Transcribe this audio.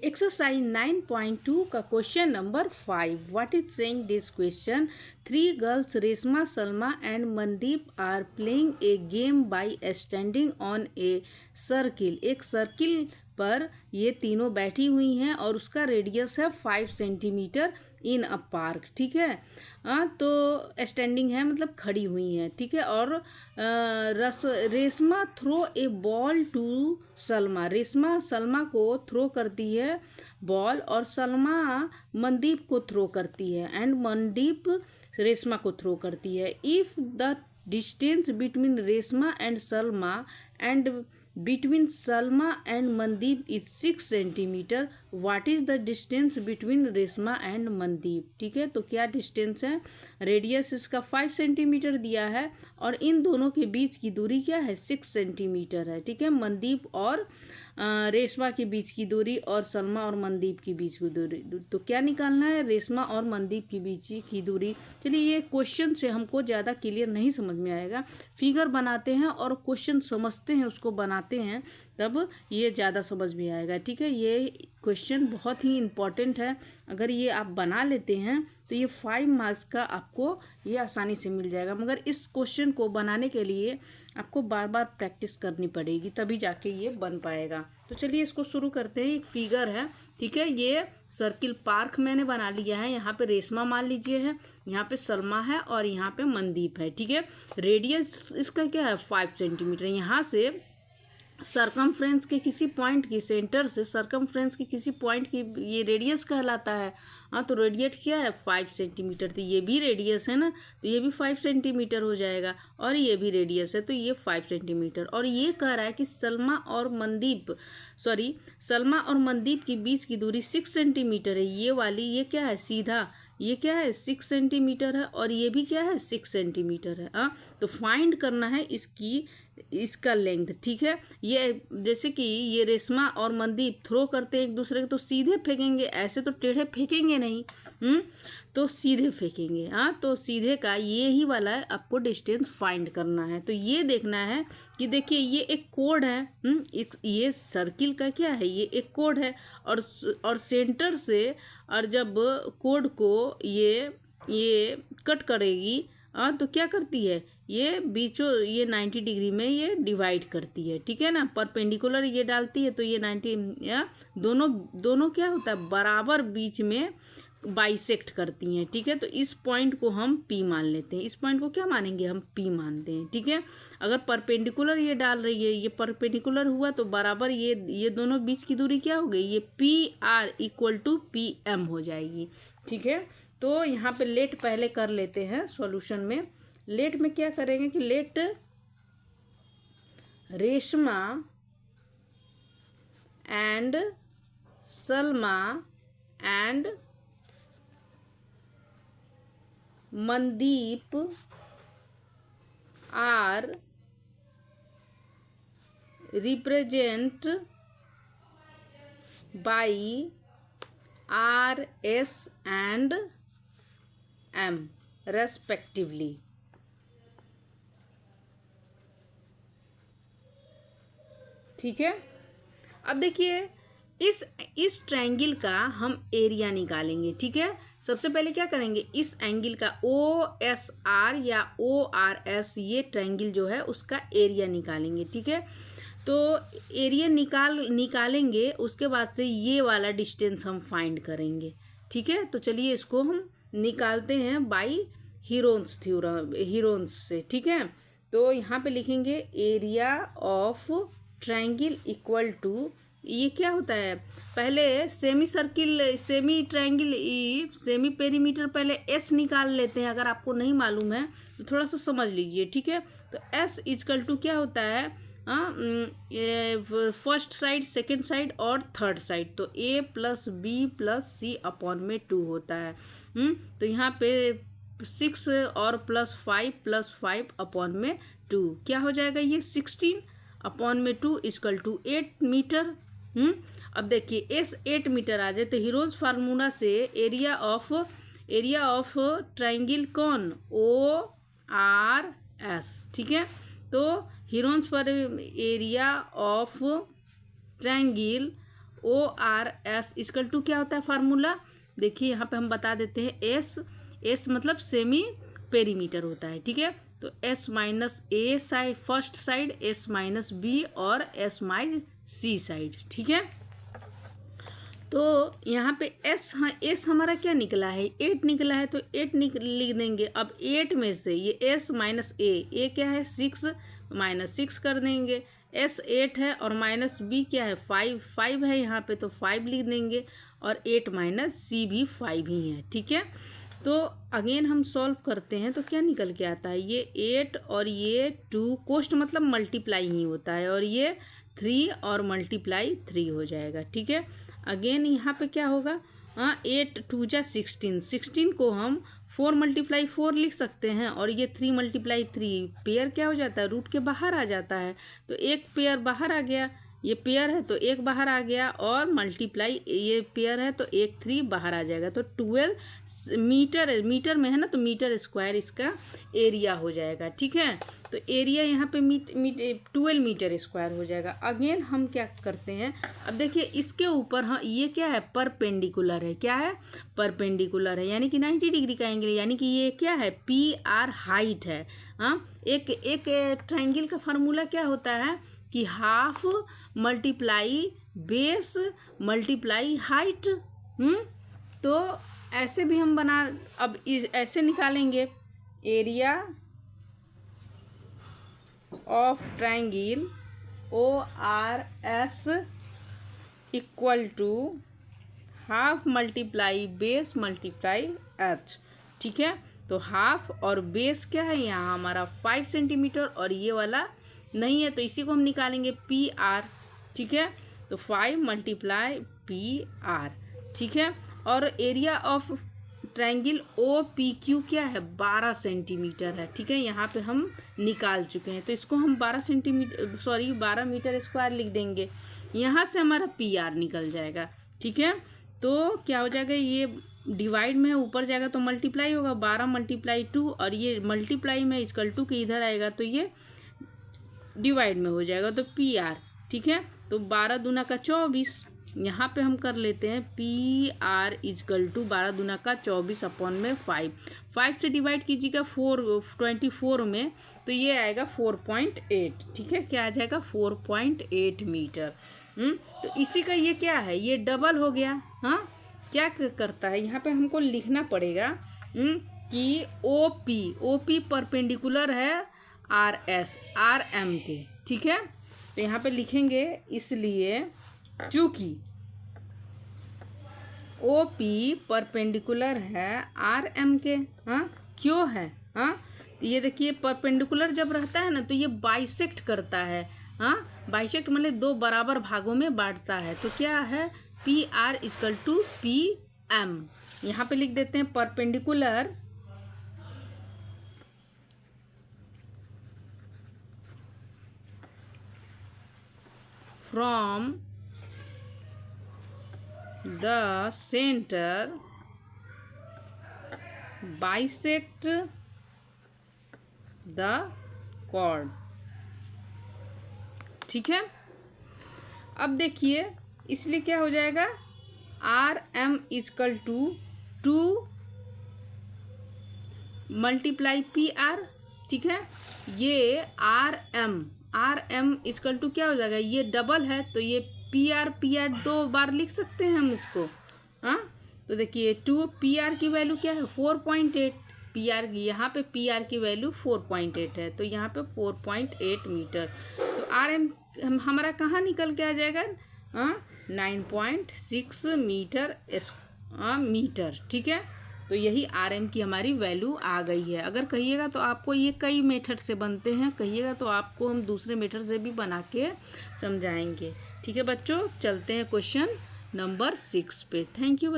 Exercise 9.2 का question number 5. What is saying this question? 3 girls Reshma, Salma and Mandeep are playing a game by standing on a circle. एक circle पर ये तीनों बैठी हुई हैं और उसका रेडियस है 5 सेंटीमीटर इन अ पार्क. ठीक है, तो स्टैंडिंग है मतलब खड़ी हुई हैं. ठीक है, और Reshma throw a ball to Salma. Reshma Salma को थ्रो करती है बॉल और सलमा मनदीप को थ्रो करती है एंड मनदीप रेशमा को थ्रो करती है. If the distance between Reshma and Salma and between Salma and Mandeep is 6 centimetre, what is the distance between Reshma and Mandeep. ठीक है, तो क्या डिस्टेंस है? रेडियस इसका 5 सेंटीमीटर दिया है और इन दोनों के बीच की दूरी क्या है? 6 सेंटीमीटर है. ठीक है, मनदीप और रेशमा के बीच की दूरी और सलमा और मनदीप के बीच की दूरी. तो क्या निकालना है? रेशमा और मनदीप के बीच की दूरी. चलिए, ये क्वेश्चन से हमको ज़्यादा क्लियर नहीं समझ में आएगा. फिगर बनाते हैं और क्वेश्चन समझते हैं, उसको बनाते हैं, तब ये ज़्यादा समझ में आएगा. ठीक है, ये क्वेश्चन बहुत ही इम्पॉर्टेंट है. अगर ये आप बना लेते हैं तो ये 5 मार्क्स का आपको ये आसानी से मिल जाएगा. मगर इस क्वेश्चन को बनाने के लिए आपको बार बार प्रैक्टिस करनी पड़ेगी, तभी जाके ये बन पाएगा. तो चलिए इसको शुरू करते हैं. एक फिगर है. ठीक है, ये सर्किल पार्क मैंने बना लिया है. यहाँ पे रेशमा मान लीजिए है, यहाँ पे सलमा है और यहाँ पे मनदीप है. ठीक है, रेडियस इसका क्या है? 5 सेंटीमीटर. यहाँ से सरकमफ्रेंस के किसी पॉइंट की, सेंटर से सरकमफ्रेंस के किसी पॉइंट की ये रेडियस कहलाता है. हाँ, तो रेडियस क्या है? 5 सेंटीमीटर. तो ये भी रेडियस है ना, तो ये भी 5 सेंटीमीटर हो जाएगा. और ये भी रेडियस है तो ये 5 सेंटीमीटर. और ये कह रहा है कि सलमा और मनदीप के बीच की दूरी 6 सेंटीमीटर है. ये वाली ये क्या है? सीधा ये क्या है? 6 सेंटीमीटर है और ये भी क्या है? 6 सेंटीमीटर है. हाँ, तो फाइंड करना है इसका लेंथ. ठीक है, ये जैसे कि ये रेशमा और मनदीप थ्रो करते हैं एक दूसरे को, तो सीधे फेंकेंगे, ऐसे तो टेढ़े फेंकेंगे नहीं. तो सीधे फेंकेंगे. हाँ, तो सीधे का ये ही वाला है, आपको डिस्टेंस फाइंड करना है. तो ये देखना है कि देखिए ये एक कोड है. ये सर्किल का क्या है? ये एक कोड है और सेंटर से, और जब कोड को ये कट करेगी, तो क्या करती है? ये बीचों ये 90 डिग्री में ये डिवाइड करती है. ठीक है ना, परपेंडिकुलर ये डालती है तो ये 90 या दोनों क्या होता है? बराबर बीच में बाइसेक्ट करती हैं. ठीक है, तो इस पॉइंट को हम P मान लेते हैं. इस पॉइंट को क्या मानेंगे? हम P मानते हैं. ठीक है, अगर परपेंडिकुलर ये डाल रही है, ये परपेंडिकुलर हुआ तो बराबर ये दोनों बीच की दूरी क्या हो गई? ये PR इक्वल टू PM हो जाएगी. ठीक है, तो यहाँ पे लेट पहले कर लेते हैं सॉल्यूशन में. लेट में क्या करेंगे कि let Reshma and Salma and Mandeep are represent by RS and M respectively. ठीक है, अब देखिए इस ट्रायंगल का हम एरिया निकालेंगे. ठीक है, सबसे पहले क्या करेंगे? इस एंगल का OSR या ORS, ये ट्रायंगल जो है उसका एरिया निकालेंगे. ठीक है, तो एरिया निकालेंगे, उसके बाद से ये वाला डिस्टेंस हम फाइंड करेंगे. ठीक है, तो चलिए इसको हम निकालते हैं बाई हीरोन्स थ्योरम, हीरोन्स से. ठीक है, तो यहाँ पे लिखेंगे area of triangle equal to, ये क्या होता है? पहले सेमी पेरीमीटर पहले S निकाल लेते हैं. अगर आपको नहीं मालूम है तो थोड़ा सा समझ लीजिए. ठीक है, तो S इक्वल टू क्या होता है? फर्स्ट साइड, सेकेंड साइड और थर्ड साइड. तो A + B + C अपॉन में 2 होता है. तो यहाँ पे 6 और +5 + 5 अपॉन में 2 क्या हो जाएगा? ये 16 अपॉन में 2 इक्वल टू 8 मीटर. अब देखिए S 8 मीटर आ जाए तो हीरोज फार्मूला से एरिया ऑफ ट्रायंगल कौन? ORS. ठीक है, तो हीरोन्स पर area of triangle ORS equal to क्या होता है फार्मूला, देखिए यहाँ पे हम बता देते हैं, एस मतलब सेमी पेरीमीटर होता है, ठीक है। तो S minus A side first side, S minus B और S माइनस सी साइड, ठीक है। तो यहाँ पे S हमारा क्या निकला है, 8 निकला है, तो 8 लिख देंगे। अब 8 में से ये S माइनस ए क्या है 6, माइनस 6 कर देंगे। S 8 है और माइनस B क्या है 5 है यहाँ पे, तो 5 लिख देंगे। और 8 माइनस C भी 5 ही है, ठीक है। तो अगेन हम सॉल्व करते हैं तो क्या निकल के आता है, ये 8 और ये 2, कोष्ट मतलब मल्टीप्लाई ही होता है, और ये 3 और मल्टीप्लाई 3 हो जाएगा, ठीक है। अगेन यहाँ पे क्या होगा, 8 2 जा 16 को हम 4 मल्टीप्लाई 4 लिख सकते हैं, और ये 3 मल्टीप्लाई 3 पेयर क्या हो जाता है, रूट के बाहर आ जाता है, तो एक पेयर बाहर आ गया, ये पेयर है तो एक बाहर आ गया, और मल्टीप्लाई ये पेयर है तो एक 3 बाहर आ जाएगा, तो 12 मीटर में है ना, तो मीटर स्क्वायर इसका एरिया हो जाएगा, ठीक है। तो एरिया यहाँ पे 12 मीटर स्क्वायर हो जाएगा। अगेन हम क्या करते हैं, अब देखिए इसके ऊपर, हाँ ये क्या है, परपेंडिकुलर है, क्या है, परपेंडिकुलर है, यानी कि 90 डिग्री का एंगल, यानी कि ये क्या है, PR हाइट है। हाँ, एक ट्राइंगल का फार्मूला क्या होता है कि half multiply base multiply height. तो ऐसे भी हम अब ऐसे निकालेंगे, area of triangle ORS equal to half multiply base multiply H, ठीक है। तो हाफ और बेस क्या है यहाँ हमारा 5 सेंटीमीटर, और ये वाला नहीं है, तो इसी को हम निकालेंगे PR, ठीक है। तो 5 मल्टीप्लाई PR, ठीक है। और एरिया ऑफ ट्रायंगल OPQ क्या है, 12 सेंटीमीटर है, ठीक है। यहाँ पे हम निकाल चुके हैं, तो इसको हम 12 मीटर स्क्वायर लिख देंगे। यहाँ से हमारा PR निकल जाएगा, ठीक है। तो क्या हो जाएगा, ये डिवाइड में ऊपर जाएगा तो मल्टीप्लाई होगा, 12 मल्टीप्लाई 2, और ये मल्टीप्लाई में इक्वल टू के इधर आएगा तो ये डिवाइड में हो जाएगा, तो PR, ठीक है। तो 12 दूना का 24, यहाँ पे हम कर लेते हैं PR इक्वल टू 12 दूना का 24 अपॉन में 5 से डिवाइड कीजिएगा 24 में, तो ये आएगा 4.8, ठीक है। क्या आ जाएगा 4.8 मीटर। तो इसी का ये क्या है, ये डबल हो गया। हाँ, क्या करता है, यहाँ पे हमको लिखना पड़ेगा कि OP परपेंडिकुलर है RM के, ठीक है। तो यहाँ पे लिखेंगे, इसलिए चूंकि OP परपेंडिकुलर है RM के, हाँ क्यों है, हाँ ये देखिए परपेंडिकुलर जब रहता है ना तो ये बाइसेक्ट करता है। हाँ, बाइसेक्ट मतलब 2 बराबर भागों में बांटता है, तो क्या है PR इक्वल टू PM। यहाँ पे लिख देते हैं perpendicular from the centre bisect the chord, ठीक है। अब देखिए, इसलिए क्या हो जाएगा, RM equal to 2 multiply PR, ठीक है। ये RM इक्वल टू क्या हो जाएगा, ये डबल है तो ये PR 2 बार लिख सकते हैं हम इसको। हाँ, तो देखिए 2 PR की वैल्यू क्या है 4.8, PR की यहाँ पे PR की वैल्यू 4.8 है, तो यहाँ पे 4.8 मीटर। तो RM हमारा कहाँ निकल के आ जाएगा, 9.6 मीटर, ठीक है। तो यही RM की हमारी वैल्यू आ गई है। अगर कहिएगा तो आपको ये कई मेथड से बनते हैं, कहिएगा तो आपको हम दूसरे मेथड से भी बना के समझाएंगे, ठीक है बच्चों। चलते हैं क्वेश्चन नंबर 6 पे। Thank you.